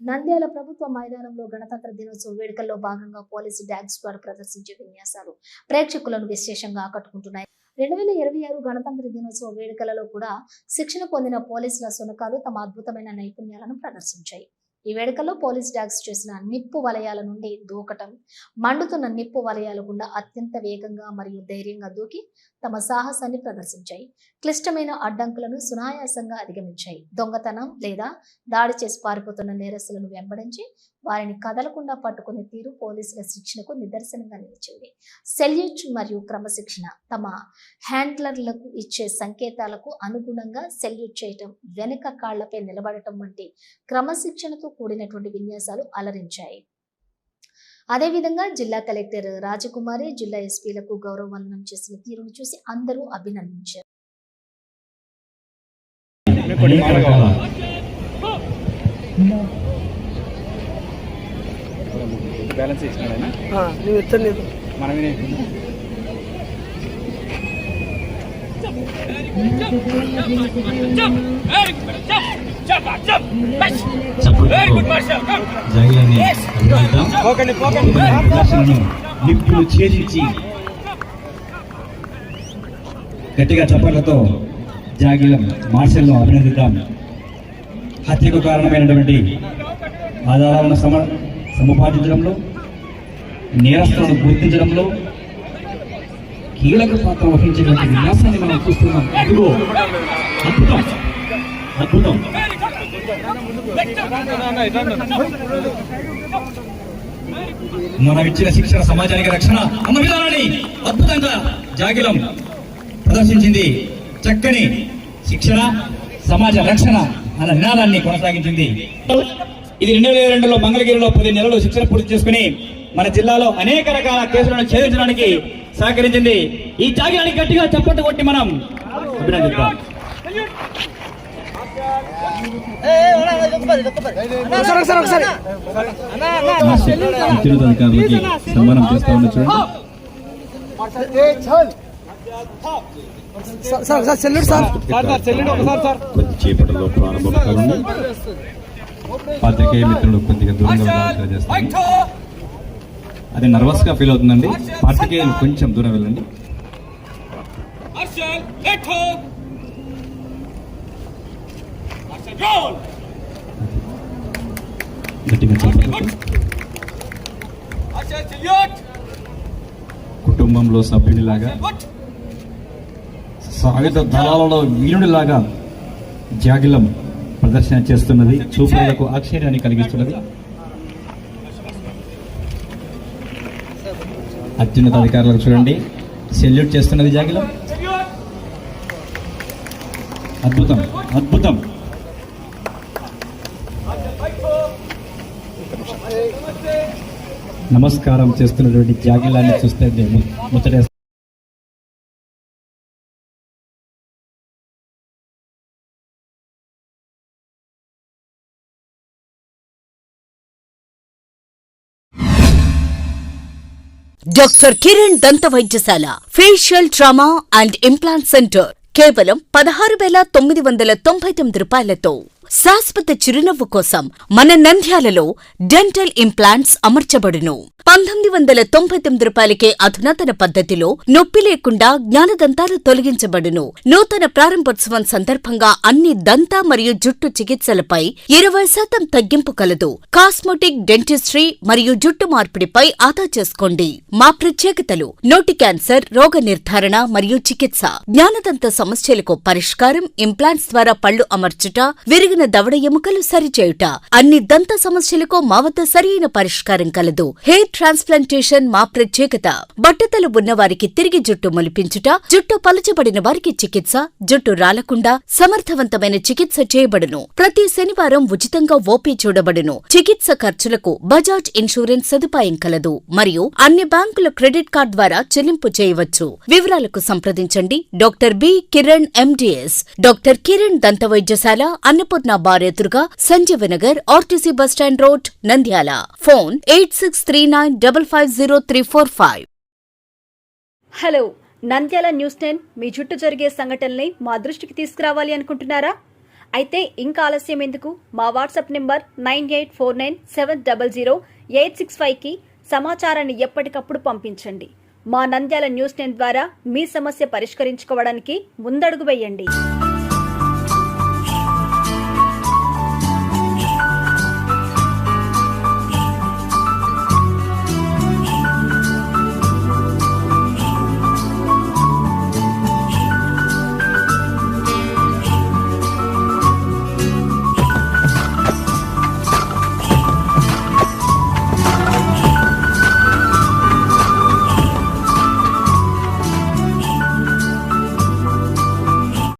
నంద్యాల ప్రభుత్వ మైదానంలో గణతంత్ర దినోత్సవ వేడుకల్లో భాగంగా పోలీసు డాగ్ స్క్వాడ్ ప్రదర్శించే విన్యాసాలు ప్రేక్షకులను విశేషంగా ఆకట్టుకుంటున్నాయి. 2026 గణతంత్ర దినోత్సవ వేడుకలలో కూడా శిక్షణ పొందిన పోలీసుల శునకాలు తమ అద్భుతమైన నైపుణ్యాలను ప్రదర్శించాయి. ఈ వేడుకల్లో పోలీస్ డాగ్స్ చేసిన నిప్పు వలయాల నుండి దూకటం, మండుతున్న నిప్పు వలయాల గుండా అత్యంత వేగంగా మరియు ధైర్యంగా దూకి తమ సాహసాన్ని ప్రదర్శించాయి. క్లిష్టమైన అడ్డంకులను సునాయాసంగా అధిగమించాయి. దొంగతనం లేదా దాడి చేసి పారిపోతున్న నేరస్తులను వెంబడించి వారిని కదలకుండా పట్టుకునే తీరు పోలీసుల శిక్షణకు నిదర్శనంగా నిలిచింది. సెల్యూట్ మరియు క్రమశిక్షణ, తమ హ్యాండ్లర్లకు ఇచ్చే సంకేతాలకు అనుగుణంగా సెల్యూట్ చేయటం, వెనుక కాళ్లపై నిలబడటం వంటి క్రమశిక్షణతో కూడినటువంటి విన్యాసాలు అలరించాయి. అదేవిధంగా జిల్లా కలెక్టర్ రాజకుమారి, జిల్లా ఎస్పీలకు గౌరవ వందనం చేసిన తీరును చూసి అందరూ అభినందించారు. బ్యాలెన్స్ ఇచ్చినాడైనా నువ్వు ఎత్తలేదు మనమే నిప్పులు ఛేదించి గట్టిగా చప్పట్లతో జాగిలం మార్షల్ను అభినందిద్దాం. హత్యకు కారణమైనటువంటి ఆధారాలను సముపార్జించడంలో, నేరస్తులను గుర్తించడంలో కీలక పాత్ర వహించేటువంటి విన్యాసాన్ని మనం చూస్తున్నాం. ఇదిగో అద్భుతం, అద్భుతం. మనం ఇచ్చిన శిక్షణ సమాజానికి రక్షణ అన్న విధానాన్ని అద్భుతంగా జాగిలం ప్రదర్శించింది. చక్కని శిక్షణ సమాజ రక్షణ అన్న నినాదాన్ని కొనసాగించింది. ఇది 2022లో మంగళగిరిలో 10 నెలలు శిక్షణ పూర్తి చేసుకుని మన జిల్లాలో అనేక రకాల కేసులను ఛేదించడానికి సహకరించింది. ఈ జాగిలానికి గట్టిగా చప్పట్లు కొట్టి మనం అభినందిద్దాం. అధికారులకి సన్మానం చేస్తా ఉన్న చూడండి. కొద్దిసేపటిలో ప్రారంభం కానుంది. పాత్రికేయ మిత్రులు కొద్దిగా దూరంగా చేస్తారు. అది నర్వస్ గా ఫీల్ అవుతుందండి. పాత్రికేయులు కొంచెం దూరం వెళ్ళండి. కుటుంబంలో సభ్యునిలాగా, సాయుధ దళాలలో వీరుడిలాగా జాగిలం ప్రదర్శన చేస్తున్నది. చూపులకు ఆశ్చర్యాన్ని కలిగిస్తున్నది. అత్యున్నత అధికారులకు చూడండి, సెల్యూట్ చేస్తున్నది జాగిలం. అద్భుతం, అద్భుతం. నమస్కారం చేస్తున్నటువంటి జాగిలాన్ని చూస్తే ముచ్చట. డాక్టర్ కిరణ్ దంత వైద్యశాల, facial trauma and implant centre కేవలం 16,999 రూపాయలతో శాశ్వత చిరునవ్వు కోసం మన నంద్యాలలో డెంటల్ ఇంప్లాంట్స్ అమర్చబడును. 1999 రూపాయలకే అధునాతన పద్ధతిలో నొప్పి లేకుండా జ్ఞానదంతాలు తొలగించబడును. నూతన ప్రారంభోత్సవం సందర్భంగా అన్ని దంత మరియు జుట్టు చికిత్సలపై 20% తగ్గింపు కలదు. కాస్మెటిక్, డెంటిస్ట్రీ మరియు జుట్టు మార్పిడిపై ఆదా చేసుకోండి. మా ప్రత్యేకతలు: నోటి క్యాన్సర్, రోగ నిర్ధారణ మరియు చికిత్స, జ్ఞానదంత సమస్యలకు పరిష్కారం, ఇంప్లాంట్స్ ద్వారా పళ్లు అమర్చుట, విరిగిన దవడ ఎముకలు సరిచేయుట. అన్ని దంత సమస్యలకు మా వద్ద సరైన పరిష్కారం కలదు. హెయిర్ ట్రాన్స్ప్లాంటేషన్ మా ప్రత్యేకత. బట్టతలు ఉన్నవారికి తిరిగి జుట్టు మొలిపించుట, జుట్టు పలచబడిన వారికి చికిత్స, జుట్టు రాలకుండా సమర్థవంతమైన చికిత్స చేయబడును. ప్రతి శనివారం ఉచితంగా ఓపీ చూడబడును. చికిత్స ఖర్చులకు బజాజ్ ఇన్సూరెన్స్ సదుపాయం కలదు మరియు అన్ని బ్యాంకుల క్రెడిట్ కార్డ్ ద్వారా చెల్లింపు చేయవచ్చు. వివరాలకు సంప్రదించండి. Doctor B Kiran MDS, doctor Kiran దంత వైద్యశాల, అన్నపూర్ణ బార్ ఎదురుగా, Sanjeevanagar, RTC bus stand road, Nandyal. Phone 8639550345. Hello, Nandyal news 10 మీ చుట్టూ జరిగే సంఘటనల్ని మా దృష్టికి తీసుకురావాలి అనుకుంటున్నారా? అయితే ఇంకా ఆలస్యం ఎందుకు? మా వాట్సాప్ నెంబర్ 9849700865కి సమాచారాన్ని ఎప్పటికప్పుడు పంపించండి. మా నంద్యాల న్యూస్ 10 ద్వారా మీ సమస్య పరిష్కరించుకోవడానికి ముందడుగు వేయండి.